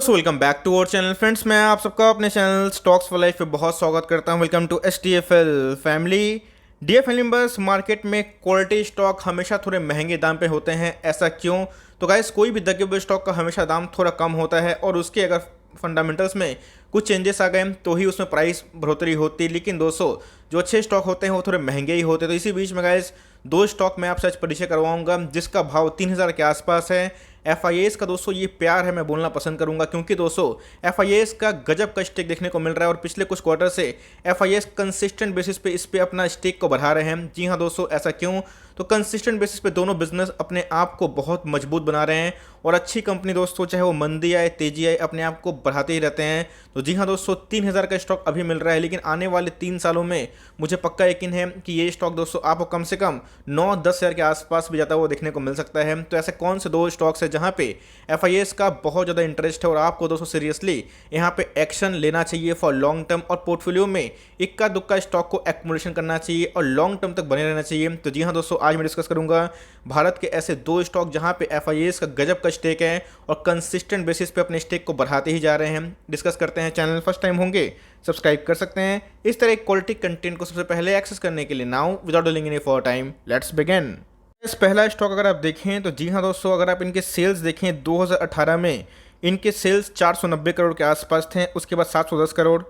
So welcome back to our channel friends. मैं आप सबका अपने चैनल स्टॉक्स फॉर लाइफ पे बहुत स्वागत करता हूं। Welcome to STFL family. Dear family members, market में क्वालिटी स्टॉक हमेशा थोड़े महंगे दाम पे होते हैं। ऐसा क्यों? तो गाइस, कोई भी दगे हुए स्टॉक का हमेशा दाम थोड़ा कम होता है और उसके अगर फंडामेंटल्स में कुछ चेंजेस आ गए तो ही उसमें प्राइस बढ़ोतरी होती है। लेकिन दोस्तों, जो अच्छे स्टॉक होते हैं वो थोड़े महंगे ही होते हैं। तो इसी बीच में गाइस दो स्टॉक मैं आपसे आज परिचय करवाऊंगा जिसका भाव 3000 के आसपास है। FIAs का दोस्तों ये प्यार है, मैं बोलना पसंद करूंगा, क्योंकि दोस्तों FIAs का गजब का स्टेक देखने को मिल रहा है और पिछले कुछ क्वार्टर से FIAs कंसिस्टेंट बेसिस पे इस पे अपना स्टेक को बढ़ा रहे हैं। जी हाँ दोस्तों, ऐसा क्यों? तो कंसिस्टेंट बेसिस पे दोनों बिजनेस अपने आप को बहुत मजबूत बना रहे हैं और अच्छी कंपनी दोस्तों, चाहे वो मंदी आए तेजी आए, अपने आप को बढ़ाते ही रहते हैं। तो जी हाँ दोस्तों, 3000 का स्टॉक अभी मिल रहा है, लेकिन आने वाले 3 सालों में मुझे पक्का यकीन है कि ये स्टॉक दोस्तों आपको कम से कम 9-10 हज़ार के आसपास भी जाता हुआ देखने को मिल सकता है। तो ऐसे कौन से दो स्टॉक्स है जहाँ पे FIAs का बहुत ज़्यादा इंटरेस्ट है और आपको दोस्तों सीरियसली यहाँ पे एक्शन लेना चाहिए फॉर लॉन्ग टर्म, और पोर्टफोलियो में इक्का दुक्का स्टॉक को एक्युमुलेशन करना चाहिए और लॉन्ग टर्म तक बने रहना चाहिए। तो जी हाँ दोस्तों, आज मैं डिस्कस करूंगा भारत के ऐसे दो स्टॉक जहां पे FIAs का गजब का स्टेक है और कंसिस्टेंट बेसिस पे अपने स्टेक को बढ़ाते ही जा रहे हैं। डिस्कस करते हैं। चैनल फर्स्ट टाइम होंगे सब्सक्राइब कर सकते हैं इस तरह क्वालिटी कंटेंट को सबसे पहले एक्सेस करने के लिए। Now without delaying any for time, let's begin. इस पहला स्टॉक अगर आप देखें तो जी हाँ दोस्तों, अगर आप इनके सेल्स देखें 2018 में इनके सेल्स 490 करोड़ के आसपास थे। उसके बाद 710 करोड़,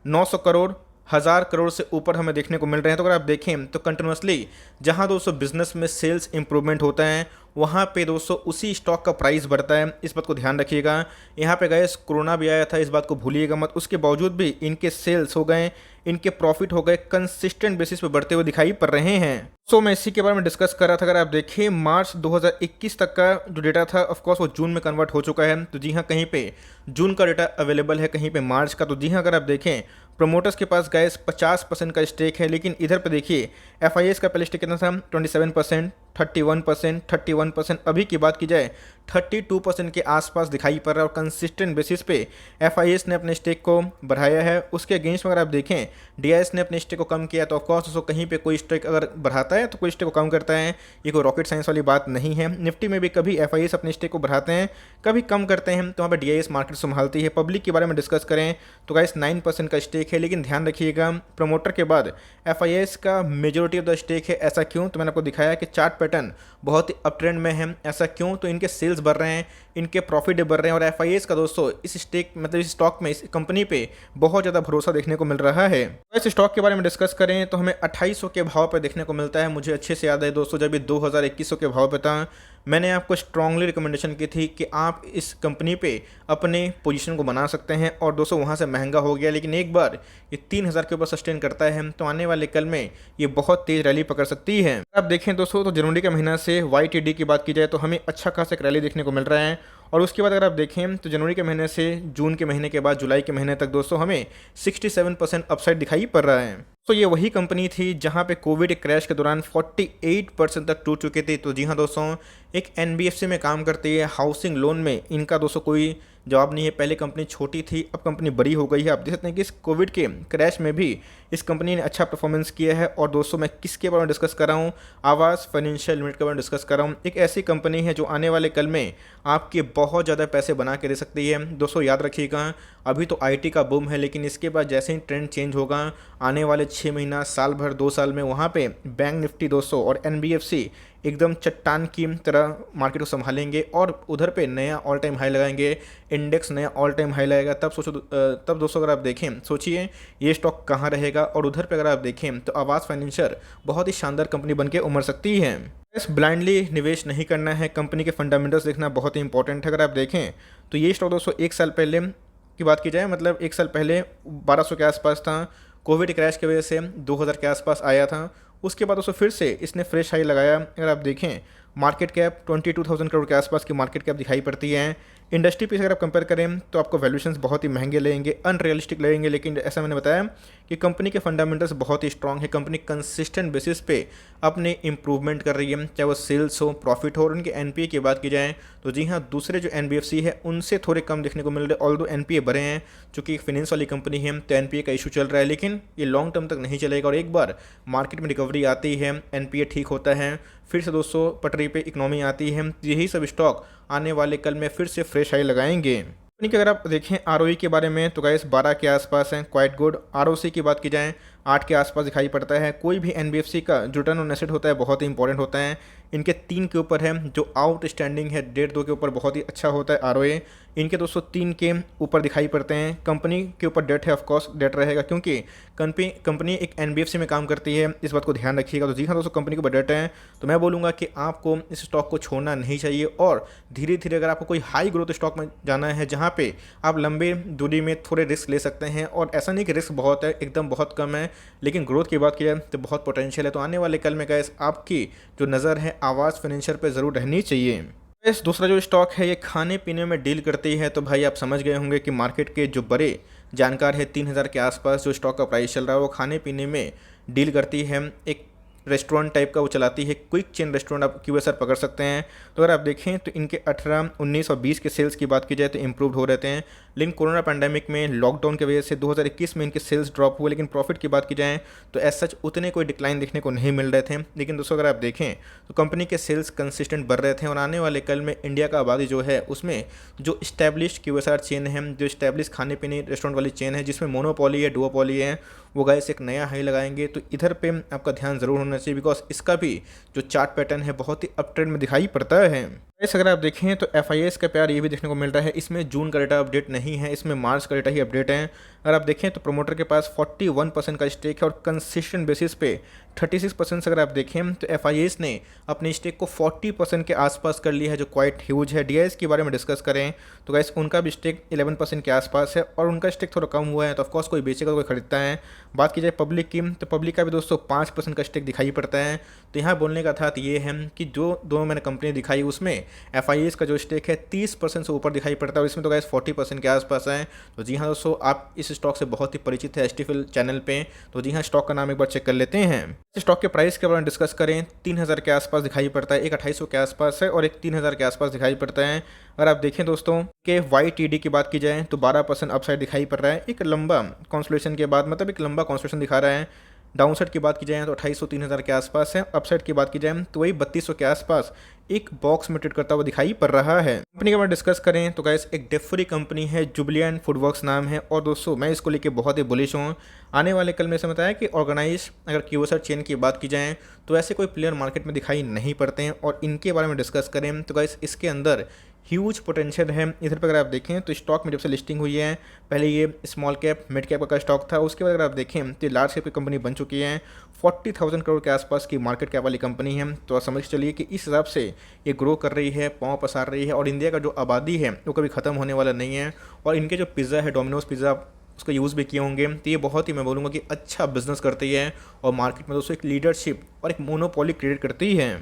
900 करोड़, 1000 करोड़ से ऊपर हमें देखने को मिल रहे हैं। तो अगर आप देखें तो कंटिन्यूसली जहां दोस्तों बिजनेस में सेल्स इंप्रूवमेंट होता है वहां पे दोस्तों उसी स्टॉक का प्राइस बढ़ता है। इस बात को ध्यान रखिएगा। यहाँ पे गए कोरोना भी आया था, इस बात को भूलिएगा मत। उसके बावजूद भी इनके सेल्स हो गए, इनके प्रॉफिट हो गए, कंसिस्टेंट बेसिस पे बढ़ते हुए दिखाई पड़ रहे हैं। सो मैं इसी के बारे में डिस्कस कर रहा था। अगर आप देखिए मार्च 2021 तक का जो डेटा था, ऑफकोर्स वो जून में कन्वर्ट हो चुका है। तो जी हाँ, कहीं पे जून का डेटा अवेलेबल है, कहीं पे मार्च का। तो जी हाँ, अगर आप देखें प्रमोटर्स के पास गैस 50% का स्टेक है, लेकिन इधर पे देखिए FIAs का पहले स्टेक कितना था? 27%, 31%, 31%। अभी की बात की जाए 32% के आसपास दिखाई पड़ रहा है और कंसिस्टेंट बेसिस पे FIAs ने अपने स्टेक को बढ़ाया है। उसके अगेंस्ट में अगर आप देखें DIS ने अपने स्टेक को कम किया। तो ऑफकोर्स दोस्तों, कहीं पे कोई स्टेक अगर बढ़ाता है तो कोई स्टेक को कम करता है, ये कोई रॉकेट साइंस वाली बात नहीं है। निफ्टी में भी कभी FIAs अपने स्टेक को बढ़ाते हैं, कभी कम करते हैं, तो वहाँ पर DIS मार्केट संभालती है। पब्लिक के बारे में डिस्कस करें तो गाइस 9% का स्टेक है, लेकिन ध्यान रखिएगा प्रमोटर के बाद FIAs का मेजोरिटी ऑफ द स्टेक है। ऐसा क्यों? तो मैंने आपको दिखाया कि चार्ट पैटर्न बहुत ही अप ट्रेंड में है। ऐसा क्यों? तो इनके सेल्स बढ़ रहे हैं, इनके प्रॉफिट बढ़ रहे हैं और FIAs का दोस्तों इस स्टेक मतलब इस स्टॉक में, इस कंपनी पे बहुत ज़्यादा भरोसा देखने को मिल रहा है। तो इस स्टॉक के बारे में डिस्कस करें तो हमें 2800 के भाव पे देखने को मिलता है। मुझे अच्छे से याद है दोस्तों, जब ये 2000-2100 के भाव पे था, मैंने आपको स्ट्रांगली रिकमेंडेशन की थी कि आप इस कंपनी पे अपने पोजीशन को बना सकते हैं। और दोस्तों वहाँ से महंगा हो गया, लेकिन एक बार ये 3000 के ऊपर सस्टेन करता है तो आने वाले कल में ये बहुत तेज़ रैली पकड़ सकती है। अब देखें दोस्तों, तो जनवरी का महीना से YTD की बात की जाए तो हमें अच्छा खासा एक रैली देखने को मिल रहा है। और उसके बाद अगर आप देखें तो जनवरी के महीने से जून के महीने के बाद जुलाई के महीने तक दोस्तों हमें 67% अपसाइड दिखाई पड़ रहा है। तो ये वही कंपनी थी जहां पे कोविड क्रैश के दौरान 48% तक टूट चुके थे। तो जी हाँ दोस्तों, एक NBFC में काम करती है, हाउसिंग लोन में इनका दोस्तों कोई जवाब नहीं है। पहले कंपनी छोटी थी, अब कंपनी बड़ी हो गई है। आप देख सकते हैं कि इस कोविड के क्रैश में भी इस कंपनी ने अच्छा परफॉर्मेंस किया है। और दोस्तों मैं किसके बारे में डिस्कस कर रहा हूँ? आवास फाइनेंशियल लिमिटेड के बारे में डिस्कस कर रहा हूँ। एक ऐसी कंपनी है जो आने वाले कल में आपके बहुत ज़्यादा पैसे बना के दे सकती है। दोस्तों याद रखिएगा, अभी तो IT का बूम है, लेकिन इसके बाद जैसे ही ट्रेंड चेंज होगा आने वाले 6 महीना, साल भर, 2 साल में वहाँ पे बैंक निफ्टी दोस्तों और NBFC एकदम चट्टान की तरह मार्केट को संभालेंगे और उधर पे नया ऑल टाइम हाई लगाएंगे, इंडेक्स नया ऑल टाइम हाई लगाएगा। तब दोस्तों अगर आप देखें, सोचिए ये स्टॉक कहाँ रहेगा। और उधर पे अगर आप देखें तो आवास फाइनेंशियल बहुत ही शानदार कंपनी बन के उमड़ सकती है। इस ब्लाइंडली निवेश नहीं करना है, कंपनी के फंडामेंटल्स देखना बहुत ही इंपॉर्टेंट है। अगर आप देखें तो ये स्टॉक दोस्तों 1 साल पहले की बात की जाए, मतलब 1 साल पहले 1200 के आसपास था। कोविड क्रैश की वजह से 2000 के आसपास आया था। उसके बाद उसको फिर से इसने फ्रेश हाई लगाया। अगर आप देखें मार्केट कैप 22,000 करोड़ के आसपास की मार्केट कैप दिखाई पड़ती है। इंडस्ट्री पे अगर आप कंपेयर करें तो आपको वैल्यूएशंस बहुत ही महंगे लगेंगे, अनरियलिस्टिक लगेंगे, लेकिन ऐसा मैंने बताया कि कंपनी के फंडामेंटल्स बहुत ही स्ट्रांग है। कंपनी कंसिस्टेंट बेसिस पे अपने इंप्रूवमेंट कर रही है, चाहे वो सेल्स हो, प्रॉफिट हो। और उनके NPA की बात की जाए तो जी हाँ, दूसरे जो NBFC है उनसे थोड़े कम देखने को मिल रहे, ऑल्दो NPA बढ़े हैं। चूँकि एक फाइनेंस वाली कंपनी है तो NPA का इशू चल रहा है, लेकिन ये लॉन्ग टर्म तक नहीं चलेगा। और एक बार मार्केट में रिकवरी आती है, NPA ठीक होता है, फिर से दोस्तों पटरी पे इकोनॉमी आती है, यही सब स्टॉक आने वाले कल में फिर से फ्रेश हाई लगाएंगे। यानी कि अगर आप देखें आरओई के बारे में तो गाइस 12 के आसपास है, क्वाइट गुड। आरओसी की बात की जाए 8 के आसपास दिखाई पड़ता है। कोई भी एनबीएफसी का जो रिटर्न ऑन एसेट होता है बहुत ही इंपॉर्टेंट होता है। इनके 3 के ऊपर है, जो आउटस्टैंडिंग है 1.5-2 के ऊपर बहुत ही अच्छा होता है आरओए। इनके दोस्तों 3 के ऊपर दिखाई पड़ते हैं। कंपनी के ऊपर डेट है, ऑफकोर्स डेट रहेगा क्योंकि कंपनी एक एनबीएफसी में काम करती है, इस बात को ध्यान रखिएगा। तो जी हाँ दोस्तों, कंपनी के ऊपर डेट है, तो मैं बोलूँगा कि आपको इस स्टॉक को छोड़ना नहीं चाहिए। और धीरे धीरे अगर आपको कोई हाई ग्रोथ स्टॉक में जाना है जहाँ पे आप लंबे दूरी में थोड़े रिस्क ले सकते हैं, और ऐसा नहीं कि रिस्क बहुत है, एकदम बहुत कम है, लेकिन ग्रोथ की बात की जाए तो बहुत पोटेंशियल है। तो आने वाले कल में गाइस आपकी जो नज़र है आवाज़ फाइनेंशियल पे ज़रूर रहनी चाहिए। इस दूसरा जो स्टॉक है ये खाने पीने में डील करती है, तो भाई आप समझ गए होंगे कि मार्केट के जो बड़े जानकार है 3000 के आसपास जो स्टॉक का प्राइस चल रहा है वो खाने पीने में डील करती है। एक रेस्टोरेंट टाइप का वो चलाती है, क्विक चेन रेस्टोरेंट आप क्यूएसआर पकड़ सकते हैं। तो अगर आप देखें तो इनके 18, 19 और 20 के सेल्स की बात की जाए तो इम्प्रूव हो रहते हैं, लेकिन कोरोना पैंडेमिक में लॉकडाउन की वजह से 2021 में इनके सेल्स ड्रॉप हुए। लेकिन प्रॉफिट की बात की जाए तो एज सच उतने कोई डिक्लाइन देखने को नहीं मिल रहे थे। लेकिन दोस्तों अगर आप देखें तो कंपनी के सेल्स कंसिस्टेंट बढ़ रहे थे, और आने वाले कल में इंडिया का आबादी जो है उसमें जो इस्टेब्लिश क्यूएसआर चेन है, जो इस्टेब्लिश खाने पीने रेस्टोरेंट वाली चेन है जिसमें मोनोपोली है, डुओपोली है, वो गाइस एक नया हाई लगाएंगे। तो इधर पे आपका ध्यान ज़रूर होना चाहिए, बिकॉज इसका भी जो चार्ट पैटर्न है बहुत ही अप ट्रेंड में दिखाई पड़ता है। वैसे अगर आप देखें तो एफआईएस का प्यार ये भी देखने को मिल रहा है, इसमें जून का डेटा अपडेट नहीं है, इसमें मार्च का डेटा ही अपडेट है। अगर आप देखें तो प्रोमोटर के पास 41% का स्टेक है, और कंसिस्टेंट बेसिस पे 36% अगर आप देखें तो एफआईएस ने अपने स्टेक को 40% के आसपास कर लिया है, जो क्वाइट ह्यूज है। डीआईएस के बारे में डिस्कस करें तो गाइस उनका भी स्टेक 11% के आसपास है, और उनका स्टेक थोड़ा कम हुआ है, तो ऑफकोर्स कोई बेचेगा तो कोई खरीदता है। बात की जाए पब्लिक की तो पब्लिक का भी दोस्तों 5% का स्टेक दिखाई पड़ता है। तो यहाँ बोलने का था ये है कि जो दोनों मैंने कंपनी दिखाई उसमें एफआईएस का जो स्टेक है 30% से ऊपर दिखाई पड़ता है, और इसमें तो गाइस 40% के आसपास है। तो जी हाँ दोस्तों, आप इस स्टॉक से बहुत ही परिचित है एसटीएफएल चैनल पे, तो जी हाँ स्टॉक का नाम एक बार चेक कर लेते हैं। इस स्टॉक के प्राइस के बारे में डिस्कस करें 3000 के आसपास दिखाई पड़ता है, एक 2800 के आसपास है और एक 3000 के आसपास दिखाई पड़ता है। अगर आप देखें दोस्तों कि YTD की बात की जाए तो 12% अपसाइड दिखाई पड़ रहा है, एक लंबा कॉन्सोलिडेशन के बाद, मतलब एक लंबा कॉन्सोलिडेशन दिखा रहा है। डाउनसाइड की बात की जाए तो 2800-3000 के आसपास है। अपसाइड की बात की जाए तो वही 3200 के आसपास एक बॉक्स में ट्रेड करता हुआ दिखाई पड़ रहा है। कंपनी के बारे में डिस्कस करें तो गाइस एक डेफरी कंपनी है, जुबिलियंट फूडवर्क्स नाम है, और दोस्तों मैं इसको लेके बहुत ही बुलिश हूँ। आने वाले कल में से बताया कि ऑर्गेनाइज अगर क्यूएसआर चेन की बात की जाए तो ऐसे कोई प्लेयर मार्केट में दिखाई नहीं पड़ते हैं, और इनके बारे में डिस्कस करें तो गाइस इसके अंदर ह्यूज पोटेंशियल है। इधर पर अगर आप देखें तो स्टॉक में जब से लिस्टिंग हुई है, पहले ये स्मॉल कैप मिड कैप का स्टॉक था, उसके बाद अगर आप देखें तो लार्ज कैप की कंपनी बन चुकी है। 40,000 करोड़ के आसपास की मार्केट कैप वाली कंपनी है। तो आप समझ चलिए कि इस हिसाब से ये ग्रो कर रही है, पाँव पसार रही है, और इंडिया का जो आबादी है वो कभी ख़त्म होने वाला नहीं है। और इनके जो पिज़्ज़ा है, डोमिनोज पिज़्ज़ा, उसका यूज़ भी किए होंगे, तो ये बहुत ही मैं बोलूँगा कि अच्छा बिजनेस करती है, और मार्केट में दोस्तों एक लीडरशिप और एक मोनोपोली क्रिएट करती है।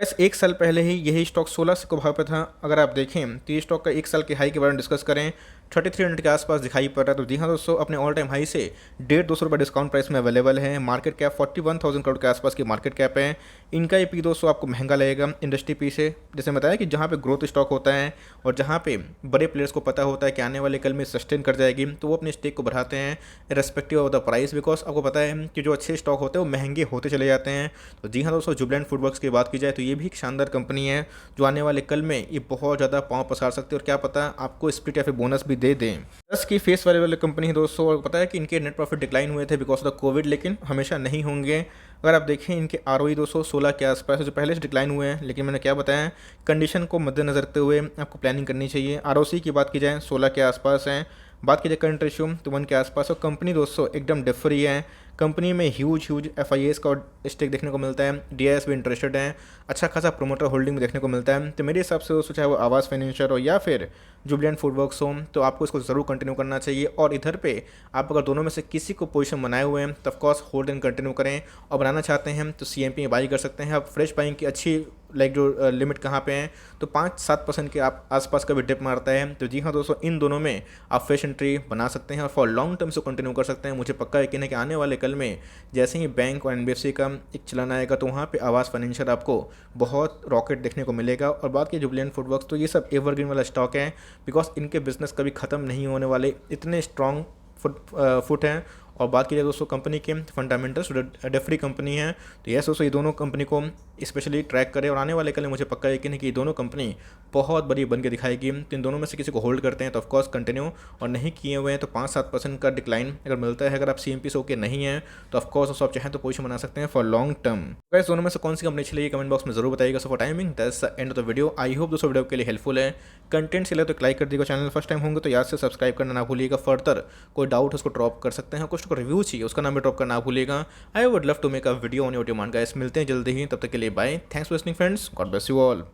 बस एक साल पहले ही यही स्टॉक 1600 के भाव पे था। अगर आप देखें तो ये स्टॉक का एक साल के हाई के बारे में डिस्कस करें 3300 के आसपास दिखाई पड़ रहा है। तो जी हाँ दोस्तों, अपने ऑल टाइम हाई से 150 रुपये डिस्काउंट प्राइस में अवेलेबल है। मार्केट कैप 41,000 करोड़ के आसपास की मार्केट कैप है। इनका ये पी दोस्तों आपको महंगा लगेगा इंडस्ट्री पी से। जैसे बताया कि जहाँ पे ग्रोथ स्टॉक होता है और जहाँ पे बड़े प्लेयर्स को पता होता है कि आने वाले कल में सस्टेन कर जाएगी, तो वो अपने स्टेक को बढ़ाते हैं respective of the price, because आपको पता है कि जो अच्छे स्टॉक होते हैं वो महंगे होते चले जाते हैं। तो जी हाँ दोस्तों, जुबिलेंट फूडवर्क्स की बात की जाए तो ये भी एक शानदार कंपनी है, जो आने वाले कल में ये बहुत ज़्यादा पाँव पसार सकती है, और क्या पता आपको स्प्लिट या फिर बोनस भी दे दें। 10 की फेस वैल्यू वाली कंपनी है दोस्तों, और पता है कि इनके नेट प्रॉफिट डिक्लाइन हुए थे बिकॉज ऑफ द कोविड, लेकिन हमेशा नहीं होंगे। अगर आप देखें इनके आरओई दोस्तों 16 के आसपास है, जो पहले से डिक्लाइन हुए हैं, लेकिन मैंने क्या बताया, कंडीशन को मद्देनजर रखते हुए आपको प्लानिंग करनी चाहिए। आरओसी की बात की जाए 16 के आसपास है। बात की जाए करंट रेशियो तो 1 के आसपास, और कंपनी दोस्तों एकदम डिफरी है। कंपनी में ह्यूज एफआईएस का स्टेक देखने को मिलता है, डीआईएस भी इंटरेस्टेड है, अच्छा खासा प्रोमोटर होल्डिंग भी देखने को मिलता है। तो मेरे हिसाब से दोस्तों चाहे वो आवास फाइनेंशियल हो या फिर जुबिलियंट फूडवर्क्स हो, तो आपको इसको ज़रूर कंटिन्यू करना चाहिए। और इधर पे आप अगर दोनों में से किसी को पोजीशन बनाए हुए हैं तो ऑफकोर्स होल्ड एंड कंटिन्यू करें, और बनाना चाहते हैं तो सीएमपी में बाई कर सकते हैं। आप फ्रेश बाइंग की अच्छी जो लिमिट कहाँ पे है, तो 5-7% के आप आसपास का भी डिप मारता है। तो जी हाँ दोस्तों, इन दोनों में आप फ्रेश एंट्री बना सकते हैं और फॉर लॉन्ग टर्म से कंटिन्यू कर सकते हैं। मुझे पक्का यकीन है कि आने वाले कल में जैसे ही बैंक और एनबीएफसी का एक चलन आएगा तो वहाँ पे आवास फाइनेंशियल आपको बहुत रॉकेट देखने को मिलेगा। और बात की जुबिलियंट फूडवर्क्स, तो ये सब एवरग्रीन वाला स्टॉक है, बिकॉज इनके बिजनेस कभी ख़त्म नहीं होने वाले, इतने स्ट्रॉन्ग फुट हैं, और बात की जाए दोस्तों कंपनी के फंडामेंटल्स, डेफरी कंपनी है, तो यस दोस्तों ये दोनों कंपनी को स्पेशली ट्रैक करें और आने वाले कल मुझे पक्का यकीन है कि ये दोनों कंपनी बहुत बड़ी बन के दिखाएगी। तो इन दोनों में से किसी को होल्ड करते हैं तो ऑफकोर्स कंटिन्यू, और नहीं किए हुए हैं तो 5-7% का डिक्लाइन अगर मिलता है, अगर आप CMP से होकर नहीं है तो ऑफकोर्स दोस्तों आप चाहें तो पोजीशन बना सकते हैं फॉर लॉन्ग टर्म। गाइस दोनों में से कौन सी कंपनी चलेगी कमेंट बॉक्स में जरूर बताइएगा। So for timing that's the end of the video. I hope दोस्तों वीडियो के लिए हेल्पफुल है, कंटेंट से लगे तो लाइक कर दीजिएगा, चैनल फर्स्ट टाइम होंगे तो याद से सब्सक्राइब करना ना भूलिएगा। फर्दर कोई डाउट उसको ड्रॉप कर सकते हैं, कुछ को रिव्यू चाहिए उसका नाम भी ड्रॉप करना ना भूलिएगा। I would love to make a video on your demand guys. मिलते हैं जल्दी ही, तब तक के लिए bye, thanks for listening friends, God bless you all.